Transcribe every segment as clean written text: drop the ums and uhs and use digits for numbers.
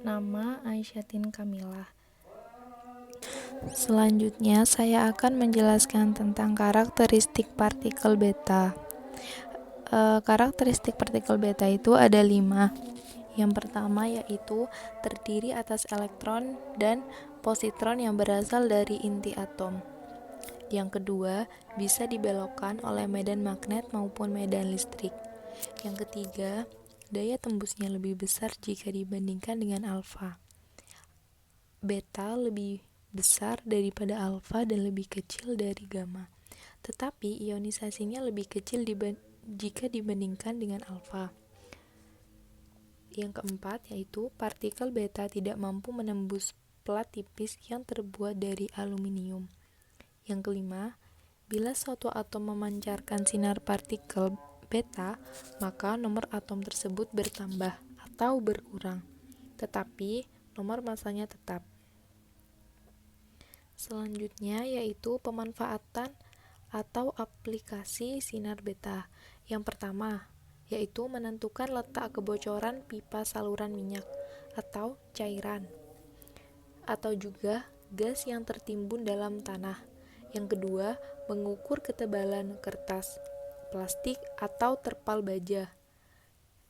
Nama Aisyatin Kamilah. Selanjutnya, saya akan menjelaskan tentang karakteristik partikel beta. Karakteristik partikel beta itu ada 5. Yang pertama yaitu terdiri atas elektron dan positron yang berasal dari inti atom. Yang kedua, bisa dibelokkan oleh medan magnet maupun medan listrik. Yang ketiga, daya tembusnya lebih besar jika dibandingkan dengan alfa. Beta lebih besar daripada alfa dan lebih kecil dari gamma. Tetapi ionisasinya lebih kecil jika dibandingkan dengan alfa. Yang keempat yaitu partikel beta tidak mampu menembus plat tipis yang terbuat dari aluminium. Yang kelima, bila suatu atom memancarkan sinar partikel beta, maka nomor atom tersebut bertambah atau berkurang, tetapi nomor masanya tetap. Selanjutnya yaitu pemanfaatan atau aplikasi sinar beta. Yang pertama yaitu menentukan letak kebocoran pipa saluran minyak atau cairan, atau juga gas yang tertimbun dalam tanah. Yang kedua, mengukur ketebalan kertas, plastik, atau terpal baja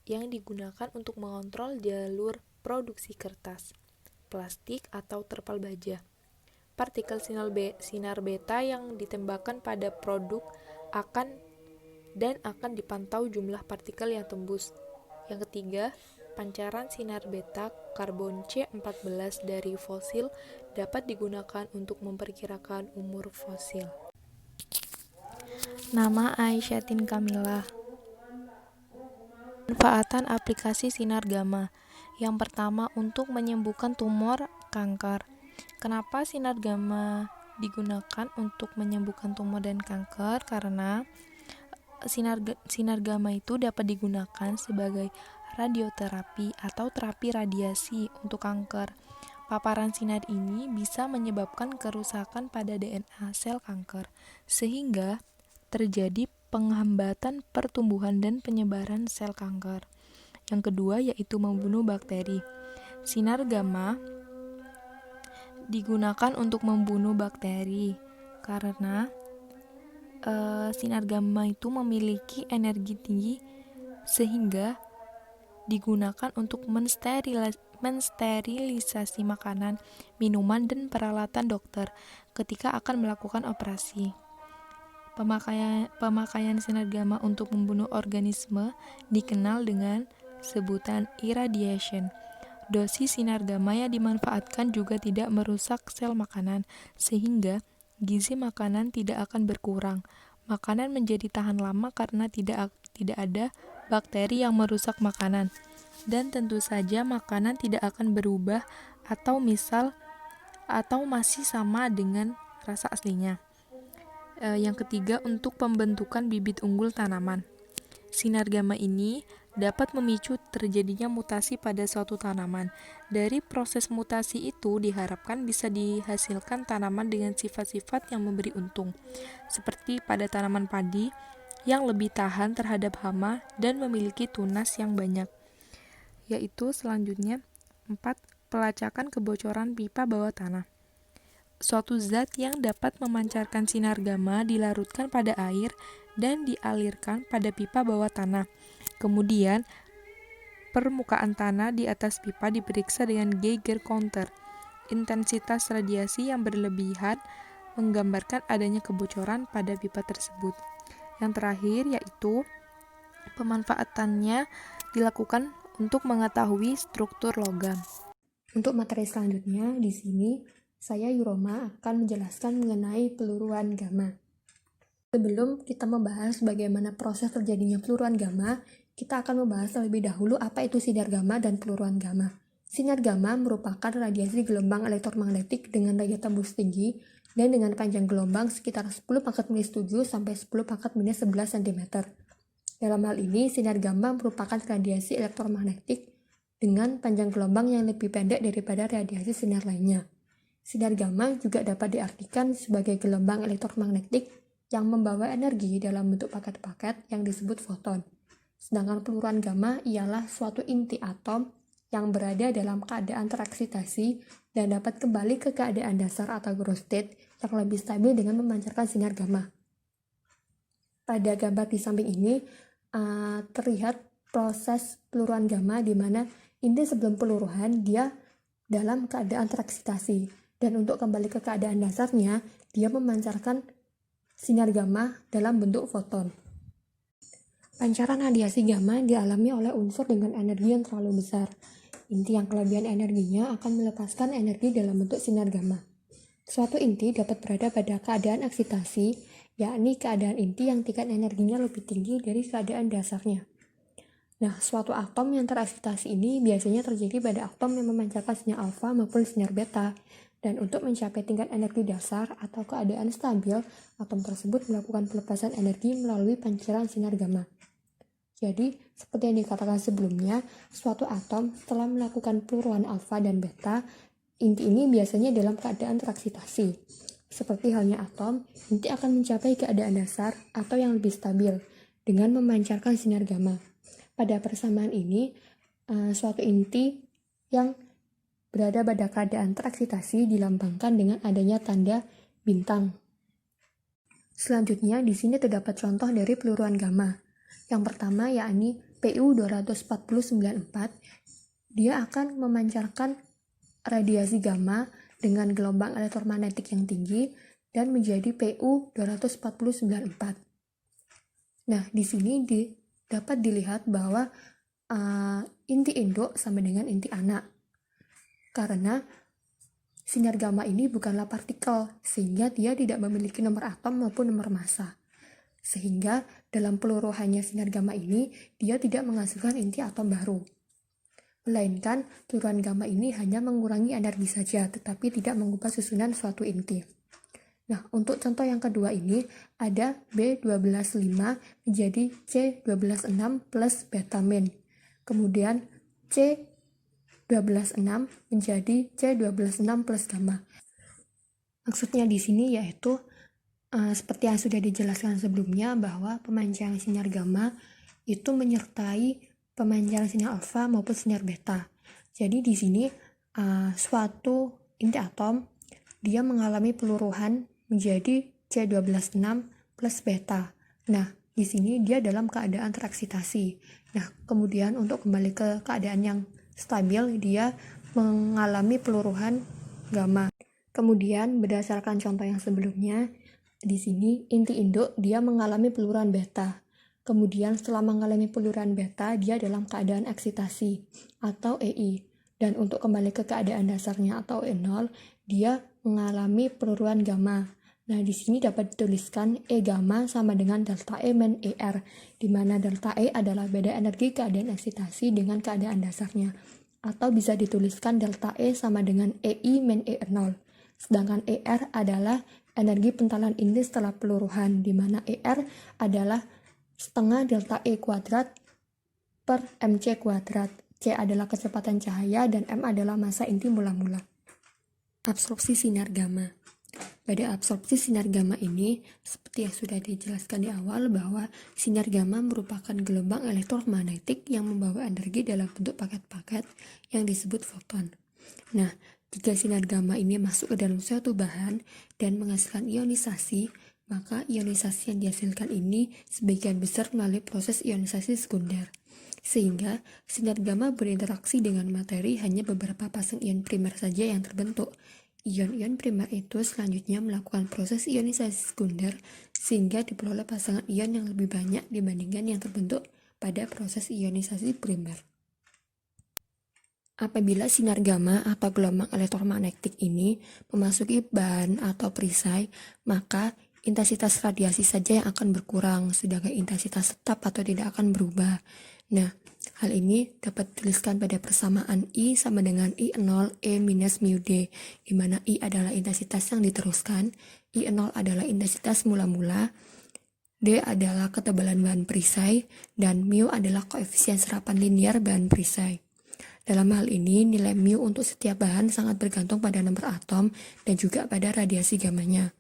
yang digunakan untuk mengontrol jalur produksi kertas, plastik, atau terpal baja. Partikel sinar beta yang ditembakkan pada produk akan dipantau jumlah partikel yang tembus. Yang ketiga, pancaran sinar beta karbon C14 dari fosil dapat digunakan untuk memperkirakan umur fosil. Nama Aisyatin Kamilah. Manfaatan aplikasi sinar gamma. Yang pertama, untuk menyembuhkan tumor kanker. Kenapa sinar gamma digunakan untuk menyembuhkan tumor dan kanker? Karena sinar gamma itu dapat digunakan sebagai radioterapi atau terapi radiasi untuk kanker. Paparan sinar ini bisa menyebabkan kerusakan pada DNA sel kanker, sehingga terjadi penghambatan pertumbuhan dan penyebaran sel kanker. Yang kedua yaitu membunuh bakteri. Sinar gamma digunakan untuk membunuh bakteri karena sinar gamma itu memiliki energi tinggi sehingga digunakan untuk mensterilisasi makanan, minuman, dan peralatan dokter ketika akan melakukan operasi. Pemakaian sinar gamma untuk membunuh organisme dikenal dengan sebutan irradiation. Dosis sinar gamma yang dimanfaatkan juga tidak merusak sel makanan, sehingga gizi makanan tidak akan berkurang. Makanan menjadi tahan lama karena tidak ada bakteri yang merusak makanan. Dan tentu saja makanan tidak akan berubah atau masih sama dengan rasa aslinya. Yang ketiga, untuk pembentukan bibit unggul tanaman. Sinar gamma ini dapat memicu terjadinya mutasi pada suatu tanaman. Dari proses mutasi itu diharapkan bisa dihasilkan tanaman dengan sifat-sifat yang memberi untung, seperti pada tanaman padi yang lebih tahan terhadap hama dan memiliki tunas yang banyak. Yaitu selanjutnya 4. Pelacakan kebocoran pipa bawah tanah. Suatu zat yang dapat memancarkan sinar gamma dilarutkan pada air dan dialirkan pada pipa bawah tanah. Kemudian, permukaan tanah di atas pipa diperiksa dengan Geiger counter. Intensitas radiasi yang berlebihan menggambarkan adanya kebocoran pada pipa tersebut. Yang terakhir yaitu pemanfaatannya dilakukan untuk mengetahui struktur logam. Untuk materi selanjutnya, di sini saya Yuroma akan menjelaskan mengenai peluruan gamma. Sebelum kita membahas bagaimana proses terjadinya peluruan gamma, kita akan membahas terlebih dahulu apa itu sinar gamma dan peluruan gamma. Sinar gamma merupakan radiasi gelombang elektromagnetik dengan daya tembus tinggi dan dengan panjang gelombang sekitar 10 pangkat minus 7 sampai 10 pangkat minus 11 cm. Dalam hal ini, sinar gamma merupakan radiasi elektromagnetik dengan panjang gelombang yang lebih pendek daripada radiasi sinar lainnya. Sinar gamma juga dapat diartikan sebagai gelombang elektromagnetik yang membawa energi dalam bentuk paket-paket yang disebut foton. Sedangkan peluruan gamma ialah suatu inti atom yang berada dalam keadaan tereksitasi dan dapat kembali ke keadaan dasar atau growth state yang lebih stabil dengan memancarkan sinar gamma. Pada gambar di samping ini terlihat proses peluruan gamma di mana inti sebelum peluruhan dia dalam keadaan tereksitasi, dan untuk kembali ke keadaan dasarnya dia memancarkan sinar gamma dalam bentuk foton. Pancaran radiasi gamma dialami oleh unsur dengan energi yang terlalu besar. Inti yang kelebihan energinya akan melepaskan energi dalam bentuk sinar gamma. Suatu inti dapat berada pada keadaan eksitasi, yakni keadaan inti yang tingkat energinya lebih tinggi dari keadaan dasarnya. Nah, suatu atom yang tereksitasi ini biasanya terjadi pada atom yang memancarkan sinyal alfa maupun sinyal beta. Dan untuk mencapai tingkat energi dasar atau keadaan stabil, atom tersebut melakukan pelepasan energi melalui pancaran sinar gamma. Jadi, seperti yang dikatakan sebelumnya, suatu atom setelah melakukan peluruhan alfa dan beta, inti ini biasanya dalam keadaan tereksitasi. Seperti halnya atom, inti akan mencapai keadaan dasar atau yang lebih stabil dengan memancarkan sinar gamma. Pada persamaan ini, suatu inti yang berada pada keadaan tereksitasi dilambangkan dengan adanya tanda bintang. Selanjutnya, di sini terdapat contoh dari peluruan gamma. Yang pertama yakni PU24094, dia akan memancarkan radiasi gamma dengan gelombang elektromagnetik yang tinggi dan menjadi PU24094. Nah, di sini dapat dilihat bahwa inti induk sama dengan inti anak. Karena sinar gamma ini bukanlah partikel, sehingga dia tidak memiliki nomor atom maupun nomor massa. Sehingga dalam peluruhannya sinar gamma ini, dia tidak menghasilkan inti atom baru. Melainkan, peluruan gamma ini hanya mengurangi energi saja, tetapi tidak mengubah susunan suatu inti. Nah, untuk contoh yang kedua ini, ada B125 menjadi C126 plus beta min. Kemudian C126 menjadi C126 plus gamma. Maksudnya di sini yaitu seperti yang sudah dijelaskan sebelumnya bahwa pemancaran sinar gamma itu menyertai pemancaran sinar alfa maupun sinar beta. Jadi di sini suatu inti atom dia mengalami peluruhan menjadi C126 plus beta. Nah, di sini dia dalam keadaan tereksitasi. Nah, kemudian untuk kembali ke keadaan yang stabil, dia mengalami peluruhan gamma. Kemudian berdasarkan contoh yang sebelumnya, di sini inti induk dia mengalami peluruhan beta. Kemudian setelah mengalami peluruhan beta, dia dalam keadaan eksitasi atau EI. Dan untuk kembali ke keadaan dasarnya atau E0, dia mengalami peluruhan gamma. Nah, di sini dapat dituliskan E gamma sama dengan delta E min ER, di mana delta E adalah beda energi keadaan eksitasi dengan keadaan dasarnya. Atau bisa dituliskan delta E sama dengan EI min E0. Sedangkan ER adalah energi pentalan inti setelah peluruhan, di mana ER adalah setengah delta E kuadrat per mc kuadrat. C adalah kecepatan cahaya dan m adalah massa inti mula-mula. Absorpsi sinar gamma. Pada absorpsi sinar gamma ini, seperti yang sudah dijelaskan di awal bahwa sinar gamma merupakan gelombang elektromagnetik yang membawa energi dalam bentuk paket-paket yang disebut foton. Nah, jika sinar gamma ini masuk ke dalam suatu bahan dan menghasilkan ionisasi, maka ionisasi yang dihasilkan ini sebagian besar melalui proses ionisasi sekunder. Sehingga sinar gamma berinteraksi dengan materi hanya beberapa pasang ion primer saja yang terbentuk. Ion-ion primer itu selanjutnya melakukan proses ionisasi sekunder sehingga diperoleh pasangan ion yang lebih banyak dibandingkan yang terbentuk pada proses ionisasi primer. Apabila sinar gamma atau gelombang elektromagnetik ini memasuki bahan atau perisai, maka intensitas radiasi saja yang akan berkurang, sedangkan intensitas tetap atau tidak akan berubah. Nah, hal ini dapat dituliskan pada persamaan I sama dengan I0 E minus mu D, di mana I adalah intensitas yang diteruskan, I0 adalah intensitas mula-mula, D adalah ketebalan bahan perisai, dan mu adalah koefisien serapan linear bahan perisai. Dalam hal ini, nilai mu untuk setiap bahan sangat bergantung pada nomor atom dan juga pada radiasi gammanya.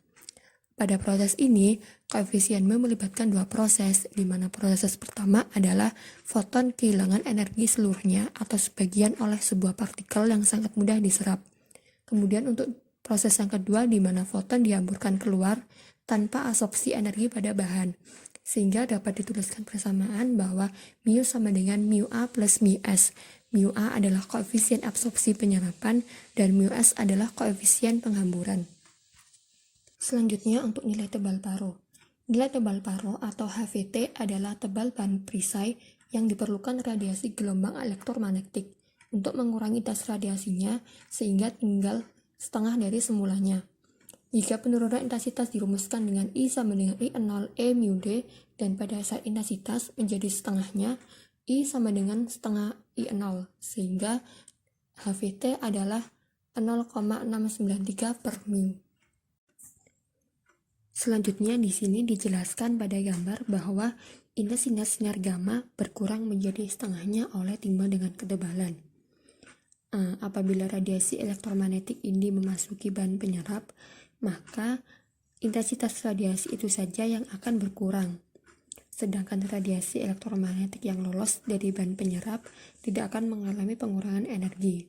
Pada proses ini, koefisien mu melibatkan dua proses, di mana proses pertama adalah foton kehilangan energi seluruhnya atau sebagian oleh sebuah partikel yang sangat mudah diserap. Kemudian untuk proses yang kedua, di mana foton dihamburkan keluar tanpa absorpsi energi pada bahan, sehingga dapat dituliskan persamaan bahwa mu sama dengan mu A plus mu S. Mu A adalah koefisien absorpsi penyerapan dan mu S adalah koefisien penghamburan. Selanjutnya untuk nilai tebal paro. Nilai tebal paro atau HVT adalah tebal bahan perisai yang diperlukan radiasi gelombang elektromagnetik untuk mengurangi das radiasinya sehingga tinggal setengah dari semulanya. Jika penurunan intensitas dirumuskan dengan I sama dengan I0 E mu D dan pada saat intensitas menjadi setengahnya, I sama dengan setengah I0 sehingga HVT adalah 0,693 per mu. Selanjutnya di sini dijelaskan pada gambar bahwa intensitas sinar gamma berkurang menjadi setengahnya oleh timbang dengan ketebalan. Apabila radiasi elektromagnetik ini memasuki bahan penyerap, maka intensitas radiasi itu saja yang akan berkurang. Sedangkan radiasi elektromagnetik yang lolos dari bahan penyerap tidak akan mengalami pengurangan energi.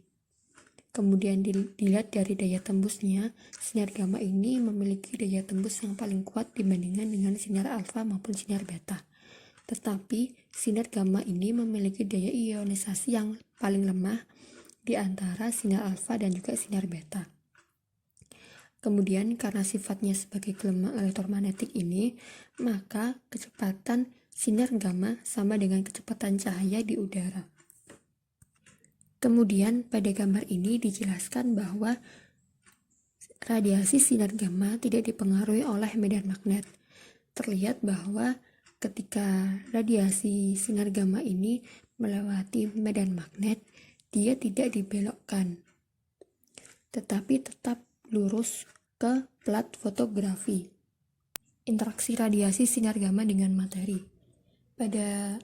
Kemudian dilihat dari daya tembusnya, sinar gamma ini memiliki daya tembus yang paling kuat dibandingkan dengan sinar alfa maupun sinar beta. Tetapi sinar gamma ini memiliki daya ionisasi yang paling lemah di antara sinar alfa dan juga sinar beta. Kemudian karena sifatnya sebagai gelombang elektromagnetik ini, maka kecepatan sinar gamma sama dengan kecepatan cahaya di udara. Kemudian pada gambar ini dijelaskan bahwa radiasi sinar gamma tidak dipengaruhi oleh medan magnet. Terlihat bahwa ketika radiasi sinar gamma ini melewati medan magnet, dia tidak dibelokkan, tetapi tetap lurus ke plat fotografi. Interaksi radiasi sinar gamma dengan materi. Pada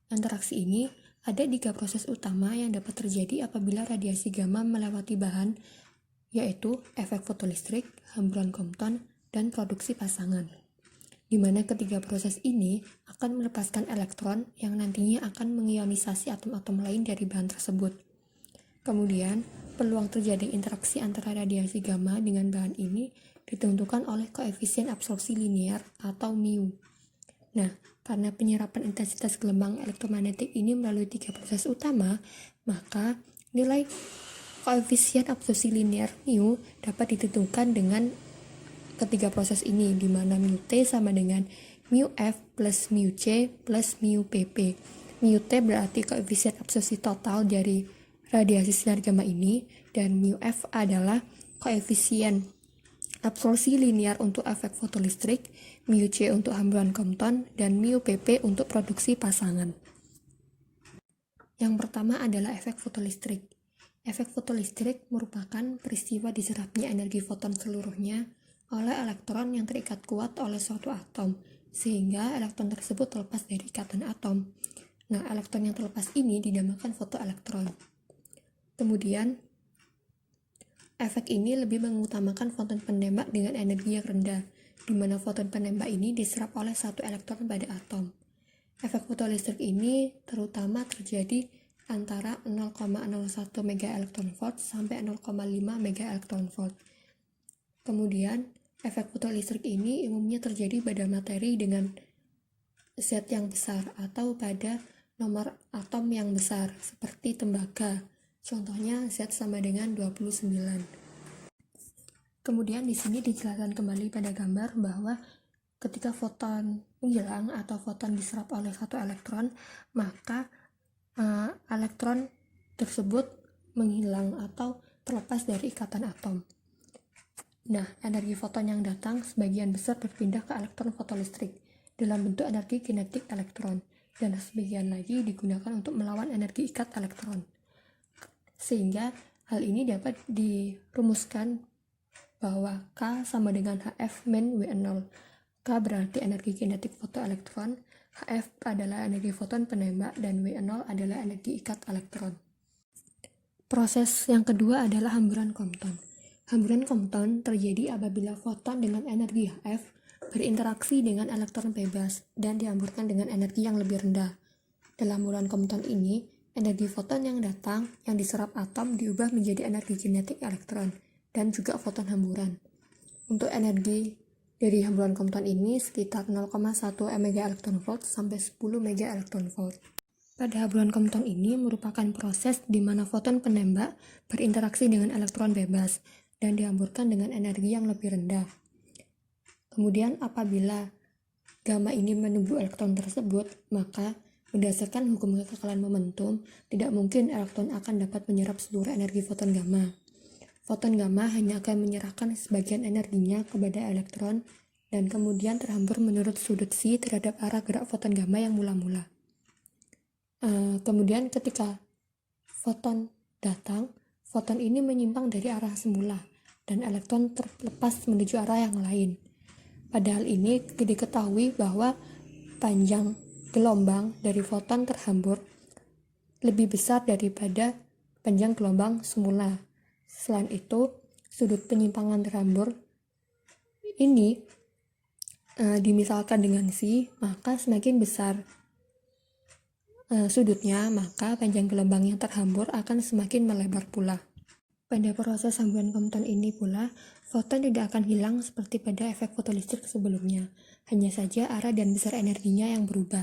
interaksi ini, ada 3 proses utama yang dapat terjadi apabila radiasi gamma melewati bahan, yaitu efek fotolistrik, hamburan Compton, dan produksi pasangan. Di mana ketiga proses ini akan melepaskan elektron yang nantinya akan mengionisasi atom-atom lain dari bahan tersebut. Kemudian, peluang terjadi interaksi antara radiasi gamma dengan bahan ini ditentukan oleh koefisien absorpsi linear atau mu. Nah, karena penyerapan intensitas gelombang elektromagnetik ini melalui 3 proses utama, maka nilai koefisien absorpsi linear mu dapat ditentukan dengan ketiga proses ini, di mana mu T sama dengan mu F plus mu C plus mu PP. Mu T berarti koefisien absorpsi total dari radiasi sinar gamma ini, dan mu F adalah koefisien absorpsi linear untuk efek fotolistrik, mu C untuk hamburan Compton, dan mu PP untuk produksi pasangan. Yang pertama adalah efek fotolistrik. Efek fotolistrik merupakan peristiwa diserapnya energi foton seluruhnya oleh elektron yang terikat kuat oleh suatu atom, sehingga elektron tersebut terlepas dari ikatan atom. Nah, elektron yang terlepas ini dinamakan fotoelektron. Kemudian, efek ini lebih mengutamakan foton penembak dengan energi yang rendah, di mana foton penembak ini diserap oleh satu elektron pada atom. Efek fotolistrik ini terutama terjadi antara 0,01 MeV sampai 0,5 MeV. Kemudian, efek fotolistrik ini umumnya terjadi pada materi dengan Z yang besar atau pada nomor atom yang besar, seperti tembaga. Contohnya Z sama dengan 29. Kemudian di sini dijelaskan kembali pada gambar bahwa ketika foton hilang atau foton diserap oleh satu elektron, maka elektron tersebut menghilang atau terlepas dari ikatan atom. Nah, energi foton yang datang sebagian besar berpindah ke elektron fotolistrik dalam bentuk energi kinetik elektron, dan sebagian lagi digunakan untuk melawan energi ikat elektron. Sehingga hal ini dapat dirumuskan bahwa K sama dengan HF min W0. K berarti energi kinetik fotoelektron, HF adalah energi foton penembak, dan W0 adalah energi ikat elektron. Proses yang kedua adalah hamburan Compton. Hamburan kompon terjadi apabila foton dengan energi F berinteraksi dengan elektron bebas dan dihamburkan dengan energi yang lebih rendah. Dalam hamburan kompon ini, energi foton yang datang yang diserap atom diubah menjadi energi kinetik elektron dan juga foton hamburan. Untuk energi dari hamburan kompon ini sekitar 0,1 MeV sampai 10 MeV. Pada hamburan kompon ini merupakan proses di mana foton penembak berinteraksi dengan elektron bebas dan dihamburkan dengan energi yang lebih rendah. Kemudian apabila gamma ini menembus elektron tersebut, maka berdasarkan hukum kekekalan momentum, tidak mungkin elektron akan dapat menyerap seluruh energi foton gamma. Foton gamma hanya akan menyerahkan sebagian energinya kepada elektron dan kemudian terhambur menurut sudut psi terhadap arah gerak foton gamma yang mula-mula. Kemudian ketika foton datang, foton ini menyimpang dari arah semula dan elektron terlepas menuju arah yang lain. Padahal ini diketahui bahwa panjang gelombang dari foton terhambur lebih besar daripada panjang gelombang semula. Selain itu, sudut penyimpangan terhambur ini dimisalkan dengan psi, maka semakin besar sudutnya, maka panjang gelombang yang terhambur akan semakin melebar pula. Pada proses hamburan kompon ini pula, foton tidak akan hilang seperti pada efek fotolistrik sebelumnya, hanya saja arah dan besar energinya yang berubah.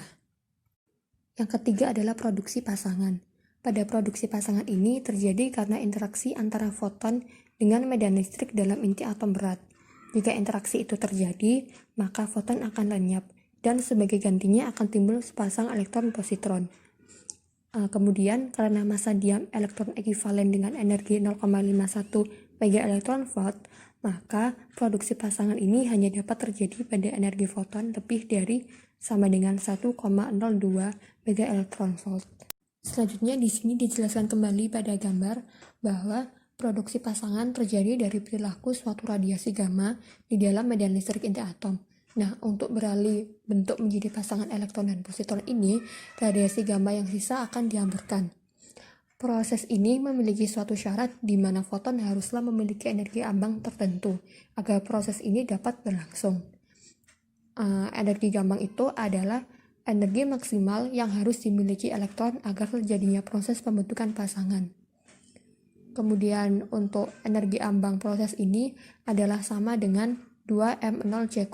Yang ketiga adalah produksi pasangan. Pada produksi pasangan ini terjadi karena interaksi antara foton dengan medan listrik dalam inti atom berat. Jika interaksi itu terjadi, maka foton akan lenyap, dan sebagai gantinya akan timbul sepasang elektron positron. Kemudian, karena massa diam elektron ekivalen dengan energi 0,51 MeV, maka produksi pasangan ini hanya dapat terjadi pada energi foton lebih dari sama dengan 1,02 MeV. Selanjutnya di sini dijelaskan kembali pada gambar bahwa produksi pasangan terjadi dari perilaku suatu radiasi gamma di dalam medan listrik inti atom. Nah, untuk beralih bentuk menjadi pasangan elektron dan positron ini, radiasi gamma yang sisa akan dihamburkan. Proses ini memiliki suatu syarat di mana foton haruslah memiliki energi ambang tertentu agar proses ini dapat berlangsung. Energi gambang itu adalah energi maksimal yang harus dimiliki elektron agar terjadinya proses pembentukan pasangan. Kemudian untuk energi ambang proses ini adalah sama dengan 2m0c².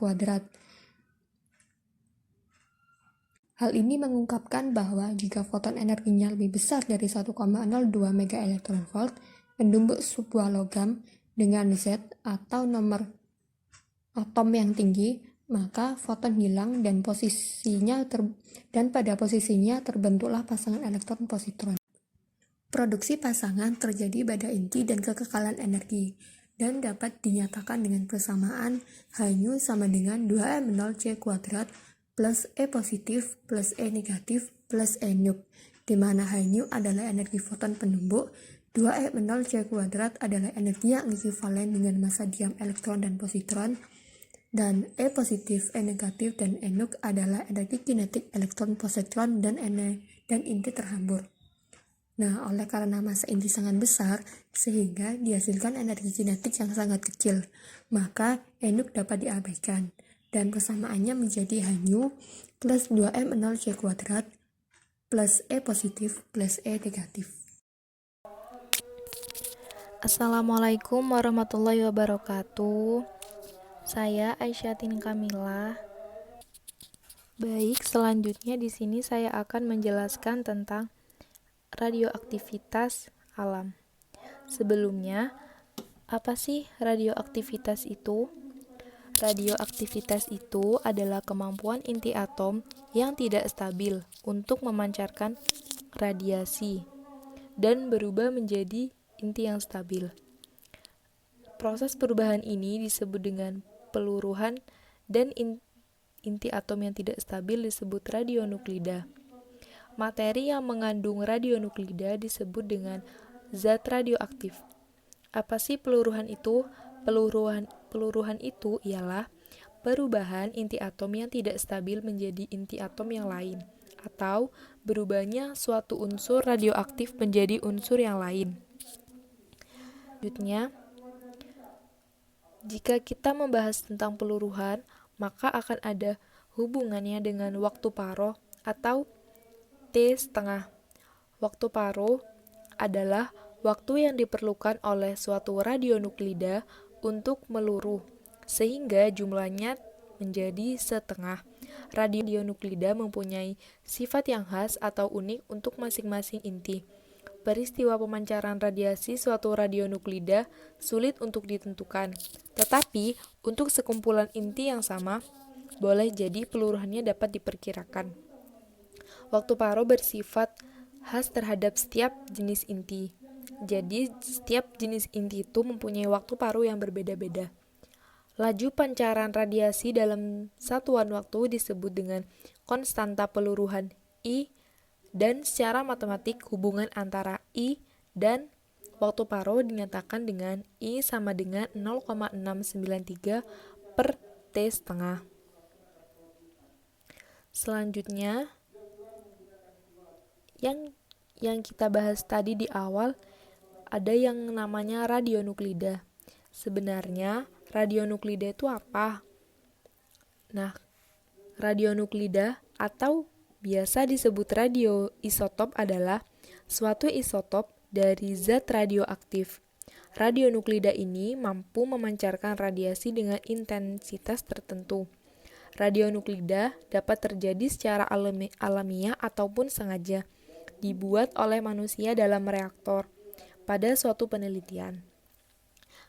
Hal ini mengungkapkan bahwa jika foton energinya lebih besar dari 1,02 MeV, mendumbuk sebuah logam dengan Z atau nomor atom yang tinggi, maka foton hilang dan pada posisinya terbentuklah pasangan elektron positron. Produksi pasangan terjadi pada inti dan kekekalan energi dan dapat dinyatakan dengan persamaan Hν sama dengan 2m0c² plus E positif plus E negatif plus E nup, di mana Hν adalah energi foton penumbuk, 2m0c² adalah energi yang ekivalen dengan massa diam elektron dan positron, dan E positif, E negatif, dan E nup adalah energi kinetik elektron positron dan inti terhambur. Nah, oleh karena massa inti sangat besar, sehingga dihasilkan energi kinetik yang sangat kecil, maka E nup dapat diabaikan, dan persamaannya menjadi Hν plus 2m0c² plus E positif plus E negatif. Assalamualaikum warahmatullahi wabarakatuh. Saya Aisyatin Kamila. Baik, selanjutnya di sini saya akan menjelaskan tentang radioaktivitas alam. Sebelumnya, apa sih radioaktivitas itu? Radioaktivitas itu adalah kemampuan inti atom yang tidak stabil untuk memancarkan radiasi dan berubah menjadi inti yang stabil. Proses perubahan ini disebut dengan peluruhan, dan inti atom yang tidak stabil disebut radionuklida. Materi yang mengandung radionuklida disebut dengan zat radioaktif. Apa sih peluruhan itu? Peluruhan itu ialah perubahan inti atom yang tidak stabil menjadi inti atom yang lain, atau berubahnya suatu unsur radioaktif menjadi unsur yang lain. Selanjutnya, Jika kita membahas tentang peluruhan, maka akan ada hubungannya dengan waktu paro atau T setengah. Waktu paro adalah waktu yang diperlukan oleh suatu radionuklida untuk meluruh, sehingga jumlahnya menjadi setengah. Radionuklida mempunyai sifat yang khas atau unik untuk masing-masing inti. Peristiwa pemancaran radiasi suatu radionuklida sulit untuk ditentukan, tetapi untuk sekumpulan inti yang sama, boleh jadi peluruhannya dapat diperkirakan. Waktu paro bersifat khas terhadap setiap jenis inti. Jadi, setiap jenis inti itu mempunyai waktu paro yang berbeda-beda. Laju pancaran radiasi dalam satuan waktu disebut dengan konstanta peluruhan I, dan secara matematik hubungan antara I dan waktu paro dinyatakan dengan I sama dengan 0,693 per T setengah. Selanjutnya, yang kita bahas tadi di awal, ada yang namanya radionuklida. Sebenarnya, radionuklida itu apa? Nah, radionuklida atau biasa disebut radioisotop adalah suatu isotop dari zat radioaktif. Radionuklida ini mampu memancarkan radiasi dengan intensitas tertentu. Radionuklida dapat terjadi secara alamiah ataupun sengaja, dibuat oleh manusia dalam reaktor pada suatu penelitian.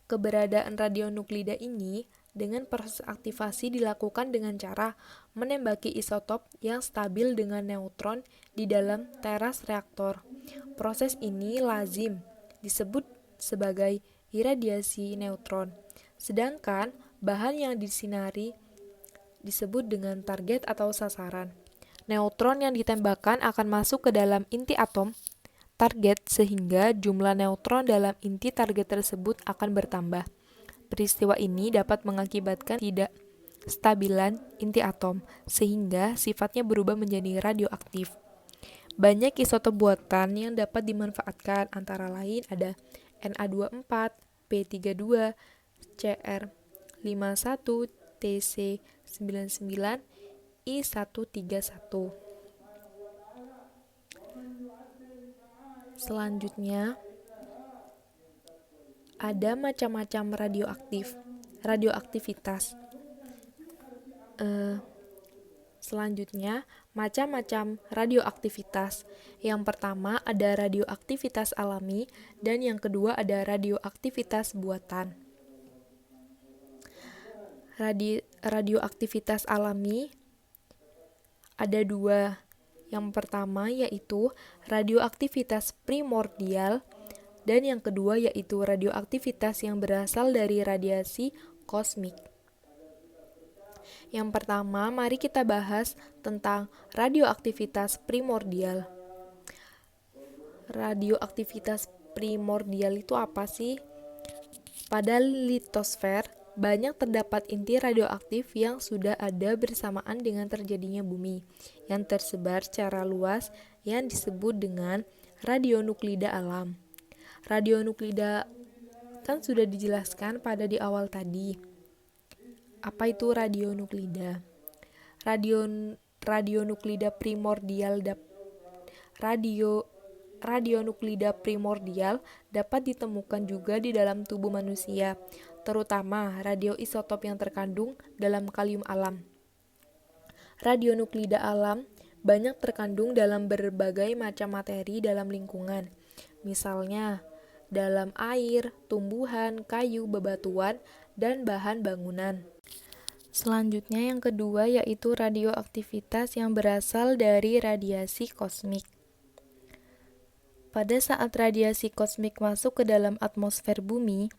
Keberadaan radionuklida ini dengan proses aktivasi dilakukan dengan cara menembaki isotop yang stabil dengan neutron di dalam teras reaktor. Proses ini lazim disebut sebagai iradiasi neutron, sedangkan bahan yang disinari disebut dengan target atau sasaran. Neutron yang ditembakkan akan masuk ke dalam inti atom target sehingga jumlah neutron dalam inti target tersebut akan bertambah. Peristiwa ini dapat mengakibatkan tidak stabilan inti atom sehingga sifatnya berubah menjadi radioaktif. Banyak isotop buatan yang dapat dimanfaatkan, antara lain ada Na24, P32, Cr51, Tc99, I131. Selanjutnya, ada macam-macam radioaktivitas. Selanjutnya, macam-macam radioaktivitas. Yang pertama ada radioaktivitas alami dan yang kedua ada radioaktivitas buatan. Radioaktivitas alami ada dua. Yang pertama yaitu radioaktivitas primordial dan yang kedua yaitu radioaktivitas yang berasal dari radiasi kosmik. Yang pertama, mari kita bahas tentang radioaktivitas primordial. Radioaktivitas primordial itu apa sih? Pada litosfer, banyak terdapat inti radioaktif yang sudah ada bersamaan dengan terjadinya bumi, yang tersebar secara luas yang disebut dengan radionuklida alam. Radionuklida kan sudah dijelaskan pada di awal tadi. Apa itu radionuklida? Radionuklida primordial dapat ditemukan juga di dalam tubuh manusia, terutama radioisotop yang terkandung dalam kalium alam. Radionuklida alam banyak terkandung dalam berbagai macam materi dalam lingkungan, misalnya dalam air, tumbuhan, kayu, bebatuan, dan bahan bangunan. Selanjutnya yang kedua yaitu radioaktivitas yang berasal dari radiasi kosmik. Pada saat radiasi kosmik masuk ke dalam atmosfer bumi,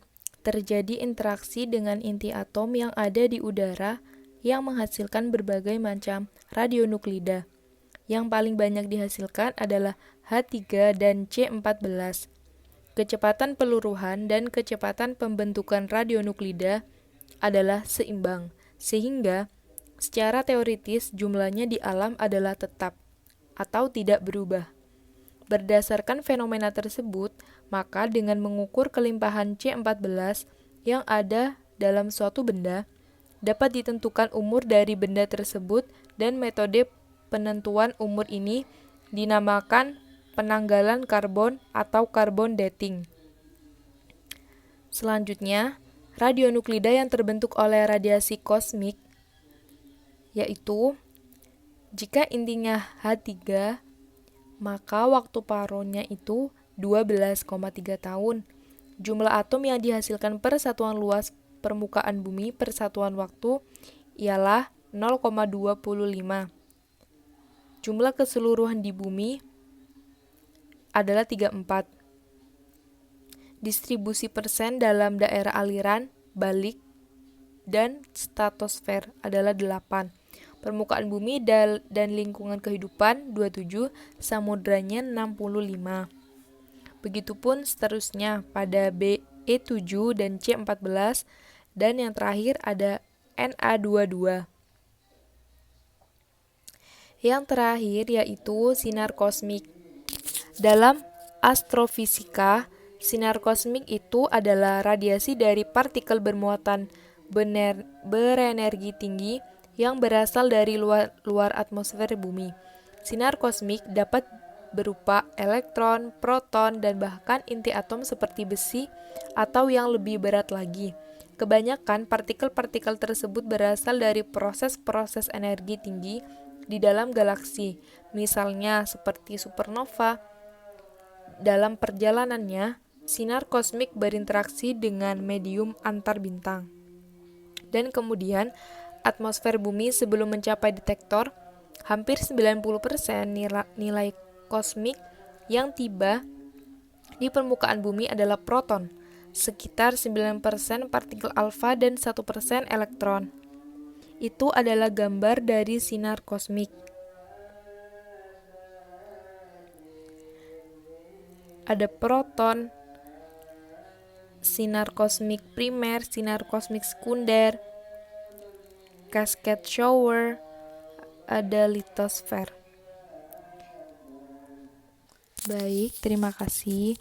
terjadi interaksi dengan inti atom yang ada di udara yang menghasilkan berbagai macam radionuklida. Yang paling banyak dihasilkan adalah H3 dan C14. Kecepatan peluruhan dan kecepatan pembentukan radionuklida adalah seimbang, sehingga secara teoritis jumlahnya di alam adalah tetap atau tidak berubah. Berdasarkan fenomena tersebut, maka dengan mengukur kelimpahan C14 yang ada dalam suatu benda, dapat ditentukan umur dari benda tersebut dan metode penentuan umur ini dinamakan penanggalan karbon atau carbon dating. Selanjutnya, radionuklida yang terbentuk oleh radiasi kosmik yaitu jika intinya H3, maka waktu paronnya itu 12,3 tahun. Jumlah atom yang dihasilkan per satuan luas permukaan bumi per satuan waktu ialah 0,25. Jumlah keseluruhan di bumi adalah 34. Distribusi persen dalam daerah aliran, balik, dan stratosfer adalah 8. Permukaan bumi dan lingkungan kehidupan 27, samudranya 65. Begitupun seterusnya pada BE7 dan C14, dan yang terakhir ada Na22. Yang terakhir yaitu sinar kosmik. Dalam astrofisika, sinar kosmik itu adalah radiasi dari partikel bermuatan berenergi tinggi yang berasal dari luar atmosfer bumi. Sinar kosmik dapat berupa elektron, proton, dan bahkan inti atom seperti besi atau yang lebih berat lagi. Kebanyakan partikel-partikel tersebut berasal dari proses-proses energi tinggi di dalam galaksi, misalnya seperti supernova. Dalam perjalanannya, sinar kosmik berinteraksi dengan medium antar bintang. Dan kemudian, atmosfer bumi sebelum mencapai detektor, hampir 90% nilai kosmik yang tiba di permukaan bumi adalah proton, sekitar 9% partikel alfa dan 1% elektron. Itu adalah gambar dari sinar kosmik. Ada proton, sinar kosmik primer, sinar kosmik sekunder, cascade shower, ada litosfer. Baik, terima kasih.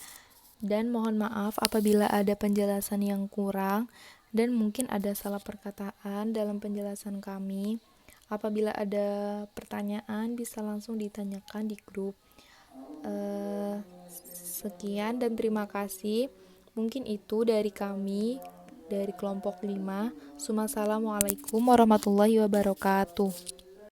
Dan mohon maaf apabila ada penjelasan yang kurang dan mungkin ada salah perkataan dalam penjelasan kami. Apabila ada pertanyaan bisa langsung ditanyakan di grup. Sekian dan terima kasih. Mungkin itu dari kami, dari kelompok 5. Assalamualaikum warahmatullahi wabarakatuh.